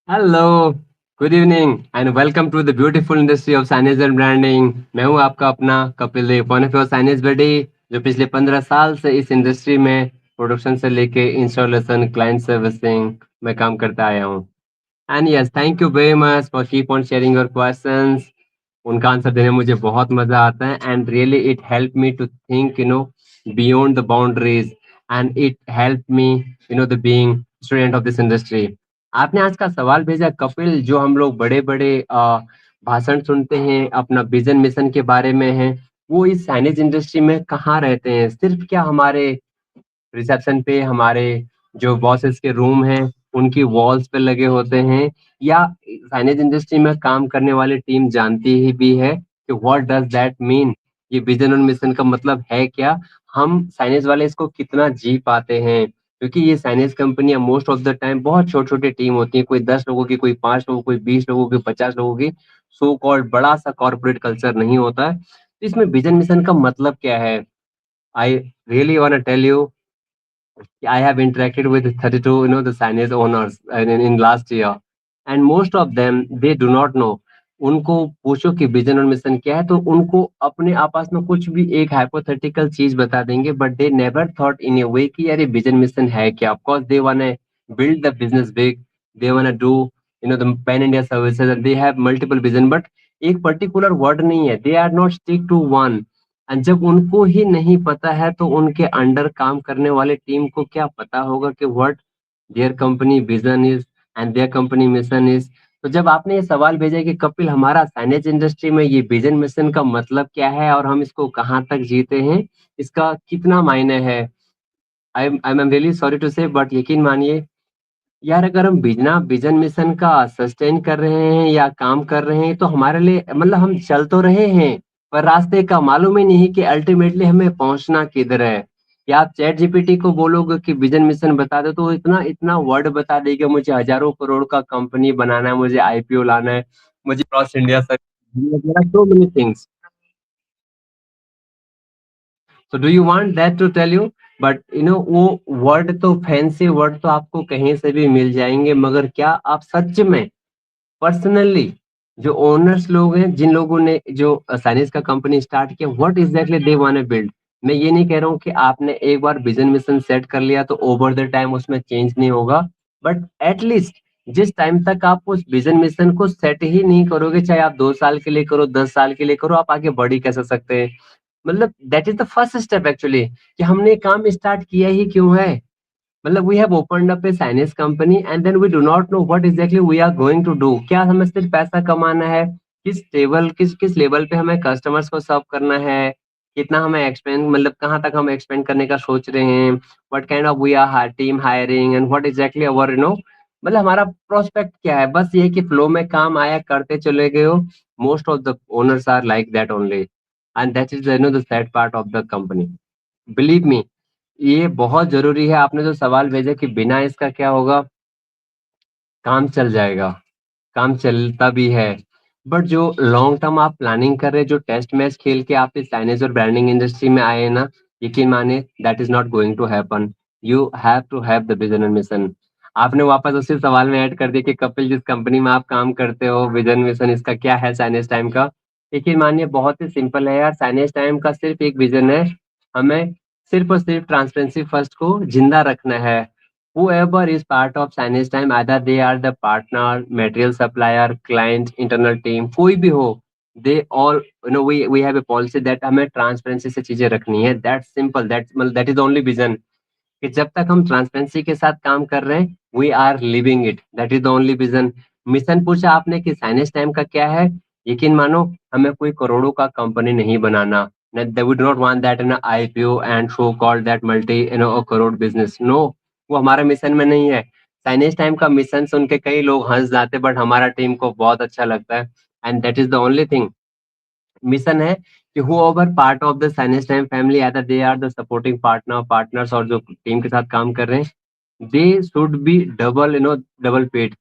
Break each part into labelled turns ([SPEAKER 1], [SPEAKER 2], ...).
[SPEAKER 1] Hello, good evening and welcome to the beautiful industry of signage and branding. मैं हूं आपका अपना Kapil Dev, one of your signage buddy, जो पिछले 15 साल से इस इंडस्ट्री में प्रोडक्शन से लेके इंस्टॉलेशन, क्लाइंट सर्विसिंग में काम करता आया हूं। And yes, thank you very much for keep on sharing your questions. उनका आंसर देने में मुझे बहुत मजा आता है and really it help me to think beyond the boundaries and it help me the being student of this industry. आपने आज का सवाल भेजा कपिल, जो हम लोग बड़े बड़े भाषण सुनते हैं अपना विजन मिशन के बारे में है, वो इस साइनेज इंडस्ट्री में कहाँ रहते हैं? सिर्फ क्या हमारे रिसेप्शन पे, हमारे जो बॉसेस के रूम हैं उनकी वॉल्स पे लगे होते हैं, या साइनेज इंडस्ट्री में काम करने वाली टीम जानती ही भी है कि व्हाट डज दैट मीन, ये विजन और मिशन का मतलब है क्या? हम साइनेज वाले इसको कितना जी पाते हैं? क्योंकि ये साइनेज कंपनियां मोस्ट ऑफ द टाइम बहुत छोटे छोटे टीम होती है, कोई 10 लोगों की, कोई 5 लोगों, कोई 20 लोगों की, 50 लोगों की। सो कॉल्ड बड़ा सा कॉर्पोरेट कल्चर नहीं होता है। तो इसमें विजन मिशन का मतलब क्या है? I really want tell you, I have interacted with 32, the Chinese owners in last year, and most of them they do not know. उनको पूछो कि विजन और मिशन क्या है, तो उनको अपने आपस में कुछ भी एक हाइपोथेटिकल चीज बता देंगे, but they never thought in a way कि यार ये विजन मिशन है क्या। Of course they want build the business big, they want do the pan India services, they have multiple vision, but एक पर्टिकुलर वर्ड नहीं है, they are not stick to one. And जब उनको ही नहीं पता है तो उनके अंडर काम करने वाले टीम को क्या पता होगा कि what their company vision is and their company mission is. तो जब आपने ये सवाल भेजा कि कपिल हमारा साइनेज इंडस्ट्री में ये विजन मिशन का मतलब क्या है और हम इसको कहाँ तक जीते हैं, इसका कितना मायने है, I am really sorry to say, but यकीन मानिए यार, अगर हम बिना विजन मिशन का सस्टेन कर रहे हैं या काम कर रहे हैं तो हमारे लिए मतलब हम चल तो रहे हैं, पर रास्ते का मालूम ही नहीं कि अल्टीमेटली हमें पहुंचना किधर है। या आप चैट जीपीटी को बोलोगे कि विजन मिशन बता दो, तो वो इतना इतना वर्ड बता देगा, मुझे हजारों करोड़ का कंपनी बनाना है, मुझे आईपीओ लाना है, मुझे cross India service, so many things. So do you want that to tell you? But वो वर्ड तो, फैंसी वर्ड तो आपको कहीं से भी मिल जाएंगे, मगर क्या आप सच में पर्सनली जो ओनर्स लोग हैं, जिन लोगों ने जो साइनेज का कंपनी स्टार्ट किया, what exactly they want to build? मैं ये नहीं कह रहा हूँ कि आपने एक बार विजन मिशन सेट कर लिया तो ओवर द टाइम उसमें चेंज नहीं होगा, बट एटलीस्ट जिस टाइम तक आप उस विजन मिशन को सेट ही नहीं करोगे, चाहे आप 2 साल के लिए करो, 10 साल के लिए करो, आप आगे बढ़ ही कैसे सकते हैं? मतलब that is the first step actually, कि हमने काम स्टार्ट किया ही क्यों है। मतलब we have opened up a signage company and then we do not know what exactly we are going to do. क्या हमें सिर्फ पैसा कमाना है? किस लेवल पे हमें कस्टमर्स को सर्व करना है? कितना हमें एक्सपेंड, मतलब कहाँ तक हम एक्सपेंड करने का सोच रहे हैं? What kind of we are team hiring and what exactly our मतलब हमारा प्रोस्पेक्ट क्या है? बस ये कि फ्लो में काम आया, करते चले गए हो। Most of the owners are like that only, and that is the sad part of the company. Believe me, ये बहुत जरूरी है। आपने जो सवाल भेजा कि बिना इसका क्या होगा, काम चल जाएगा, काम चलता भी है, बट जो लॉन्ग टर्म आप प्लानिंग कर रहे हैं, जो टेस्ट मैच खेल के आप इस साइनेज और ब्रांडिंग इंडस्ट्री में आए हैं ना, यकीन माने that is not going to happen. You have to have the vision and mission. आपने वापस उसी सवाल में ऐड कर दिया कि कपिल, जिस कंपनी में आप काम करते हो, विजन मिशन इसका क्या है साइनेज टाइम का? यकीन मानिए बहुत ही सिंपल है यार, साइनेज टाइम का सिर्फ एक विजन है, हमें सिर्फ और सिर्फ ट्रांसपेरेंसी फर्स्ट को जिंदा रखना है। Whoever is part of Chinese time, either they are the partner, material supplier, client, internal team, कोई भी हो, they all, we have a policy that हमें ट्रांसपेरेंसी से चीजें रखनी है। That's simple, that is the only vision, कि जब तक हम ट्रांसपेरेंसी के साथ काम कर रहे हैं, we are living it, that is the only vision. Mission पूछा आपने कि साइनेज टाइम का क्या है, यकीन मानो हमें कोई करोड़ों का कंपनी नहीं बनाना। They would not want that in a IPO and so called that multi a crore business, no, वो हमारे मिशन में नहीं है। साइनेज टाइम का मिशन सुन के कई लोग हंस जाते, बट हमारा टीम को बहुत अच्छा लगता है, and that is the only thing. Mission है कि whoever part of the Sinus Time family, either they are the supporting partners और जो टीम के साथ काम कर रहे हैं, they should be double paid.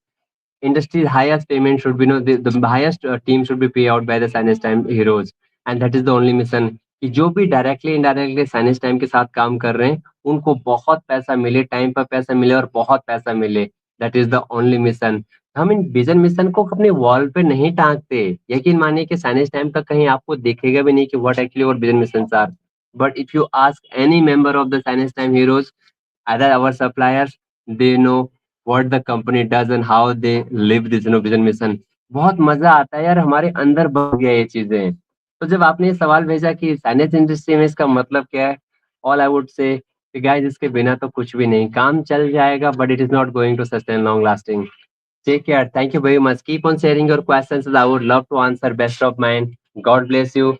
[SPEAKER 1] Industry's highest payment should be, the highest team should be paid out by the Sinus Time heroes, and that is the only mission, कि जो भी डायरेक्टली इनडायरेक्टली साइनेज टाइम के साथ काम कर रहे हैं, उनको बहुत पैसा मिले, टाइम पर पैसा मिले और बहुत पैसा मिले। That is the only mission. हम इन विजन मिशन को अपने वॉल पे नहीं टांगते। यकीन मानिए कि साइंस टाइम का कहीं आपको दिखेगा भी नहीं कि व्हाट एक्चुअली और vision mission are. But if you ask any member of the science time heroes, either our suppliers, they know what the company does and how they live this vision mission। बहुत मजा आता है यार, हमारे अंदर बन गया ये चीजें। तो जब आपने ये सवाल भेजा कि साइंस इंडस्ट्री में इसका मतलब क्या है, all I would say guys इसके बिना तो कुछ भी नहीं, काम चल जाएगा but it is not going to sustain long lasting. Take care, thank you very much, keep on sharing your questions, I would love to answer best of mind. God bless you.